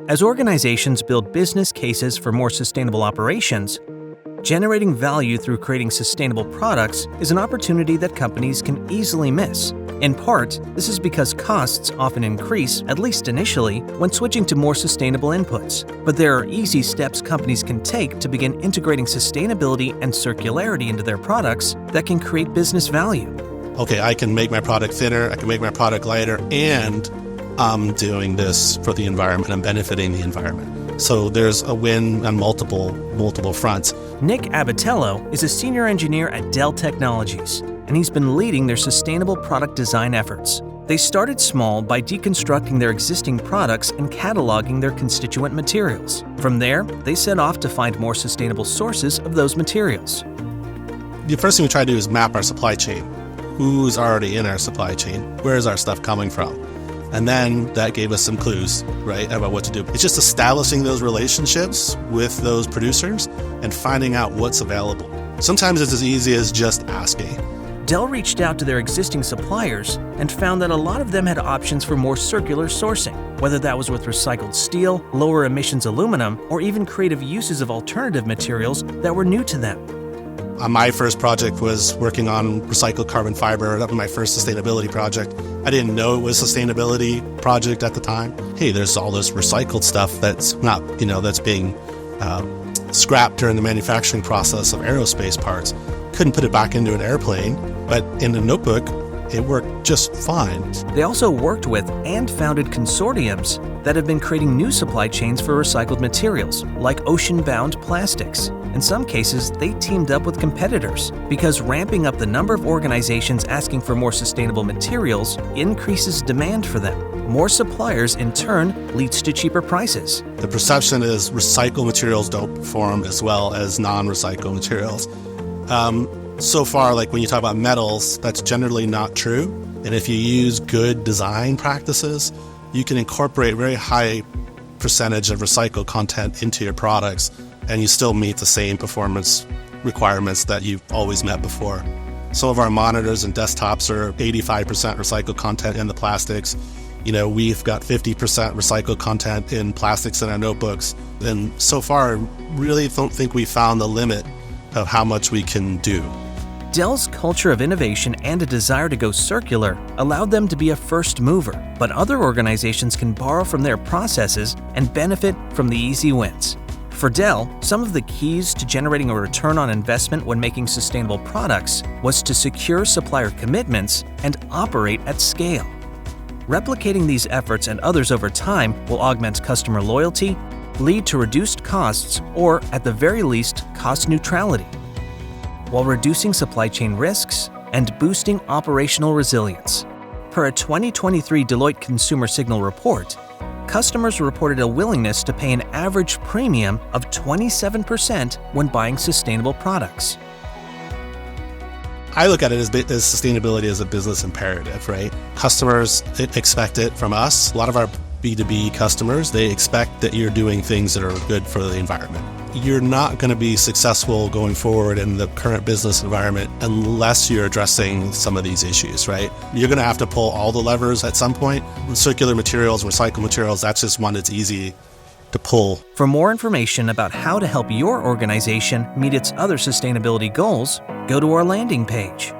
As organizations build business cases for more sustainable operations, generating value through creating sustainable products is an opportunity that companies can easily miss. In part, this is because costs often increase, at least initially, when switching to more sustainable inputs. But there are easy steps companies can take to begin integrating sustainability and circularity into their products that can create business value. Okay, I can make my product thinner, I can make my product lighter, and I'm doing this for the environment. I'm benefiting the environment. So there's a win on multiple fronts. Nick Abatello is a senior engineer at Dell Technologies, and he's been leading their sustainable product design efforts. They started small by deconstructing their existing products and cataloging their constituent materials. From there, they set off to find more sustainable sources of those materials. The first thing we try to do is map our supply chain. Who's already in our supply chain? Where is our stuff coming from? And then that gave us some clues, right, about what to do. It's just establishing those relationships with those producers and finding out what's available. Sometimes it's as easy as just asking. Dell reached out to their existing suppliers and found that a lot of them had options for more circular sourcing, whether that was with recycled steel, lower emissions aluminum, or even creative uses of alternative materials that were new to them. My first project was working on recycled carbon fiber. That was my first sustainability project. I didn't know it was a sustainability project at the time. Hey, there's all this recycled stuff that's not, that's being scrapped during the manufacturing process of aerospace parts. Couldn't put it back into an airplane, but in a notebook, it worked just fine. They also worked with and founded consortiums that have been creating new supply chains for recycled materials, like ocean-bound plastics. In some cases, they teamed up with competitors because ramping up the number of organizations asking for more sustainable materials increases demand for them. More suppliers, in turn, leads to cheaper prices. The perception is recycled materials don't perform as well as non-recycled materials. So far, like when you talk about metals, that's generally not true. And if you use good design practices, you can incorporate very high percentage of recycled content into your products, and you still meet the same performance requirements that you've always met before. Some of our monitors and desktops are 85% recycled content in the plastics. We've got 50% recycled content in plastics in our notebooks. And so far, I really don't think we found the limit of how much we can do. Dell's culture of innovation and a desire to go circular allowed them to be a first mover, but other organizations can borrow from their processes and benefit from the easy wins. For Dell, some of the keys to generating a return on investment when making sustainable products was to secure supplier commitments and operate at scale. Replicating these efforts and others over time will augment customer loyalty, lead to reduced costs, or at the very least, cost neutrality, while reducing supply chain risks and boosting operational resilience. Per a 2023 Deloitte Consumer Signal report, customers reported a willingness to pay an average premium of 27% when buying sustainable products. I look at it as sustainability as a business imperative, right? Customers expect it from us. A lot of our B2B customers, they expect that you're doing things that are good for the environment. You're not going to be successful going forward in the current business environment unless you're addressing some of these issues, right? You're going to have to pull all the levers at some point. Circular materials, recycled materials, that's just one that's easy to pull. For more information about how to help your organization meet its other sustainability goals, go to our landing page.